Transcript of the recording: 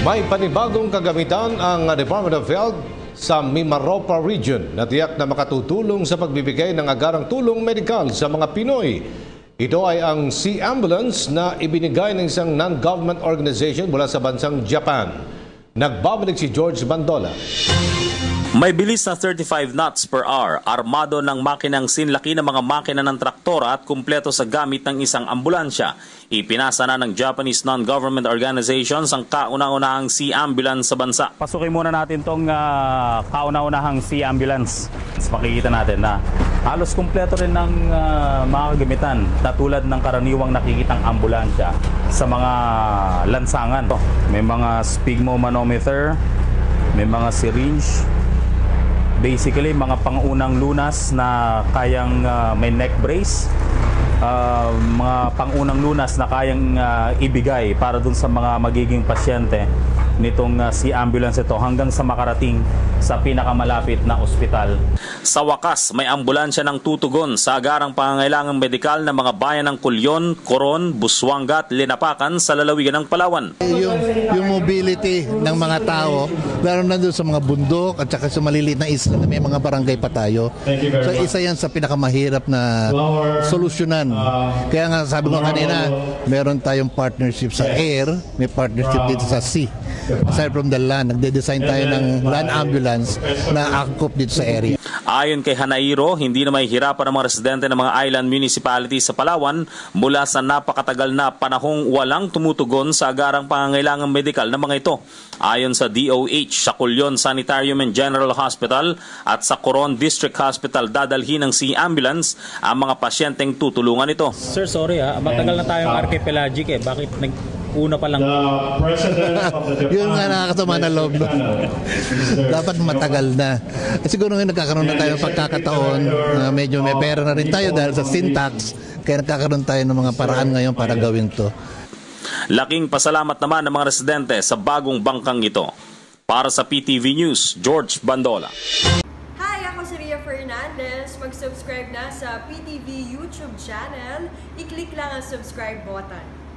May panibagong kagamitan ang Department of Health sa Mimaropa Region na tiyak na makatutulong sa pagbibigay ng agarang tulong medikal sa mga Pinoy. Ito ay ang Sea Ambulance na ibinigay ng isang non-government organization mula sa bansang Japan. Nagbabalik si George Bandola. May bilis na 35 knots per hour, armado ng makinang sinlaki ng mga makina ng traktora at kumpleto sa gamit ng isang ambulansya. Ipinasa na ng Japanese non-government organizations ang kauna-unahang Sea Ambulance sa bansa. Pasukin muna natin itong kauna-unahang Sea Ambulance. Makikita natin na halos kumpleto rin ng mga kagamitan na tulad ng karaniwang nakikitang ambulansya sa mga lansangan. May mga sphygmomanometer, may mga syringe, basically mga pangunang lunas na kayang may neck brace, mga pangunang lunas na kayang ibigay para dun sa mga magiging pasyente nitong Sea Ambulance ito hanggang sa makarating sa pinakamalapit na ospital. Sa wakas, may ambulansya ng tutugon sa agarang pangangailangang medikal ng mga bayan ng Culyon, Coron, Busuanga at Linapacan sa lalawigan ng Palawan. Yung mobility ng mga tao, lalo na doon sa mga bundok at saka sa maliliit na isla na may mga barangay pa tayo. So isa yan sa pinakamahirap na solusyonan. Kaya nga sabi ko kanina, meron tayong partnership sa air, may partnership dito sa sea. Aside from the land, nagde-design tayo ng land ambulance na angkop dito sa area. Ayon kay Hanairo, hindi na may hirapan ng mga residente ng mga island municipalities sa Palawan mula sa napakatagal na panahong walang tumutugon sa agarang pangangailangang medikal ng mga ito. Ayon sa DOH, sa Culyon Sanitarium and General Hospital at sa Coron District Hospital dadalhin ng Sea Ambulance ang mga pasyenteng tutulungan ito. Sir, sorry matagal na tayong archipelagic Bakit una pa lang? Yun nga nakakasama na loob. Dapat matagal na. Siguro nga nagkakaroon na tayo ng pagkakataon na medyo may pera na rin tayo dahil sa syntax. Kaya nagkakaroon tayo ng mga paraan ngayon para gawin to. Laking pasalamat naman ng mga residente sa bagong bangkang ito. Para sa PTV News, George Bandola. Hi, ako si Ria Fernandez. Mag-subscribe na sa PTV YouTube channel. I-click lang ang subscribe button.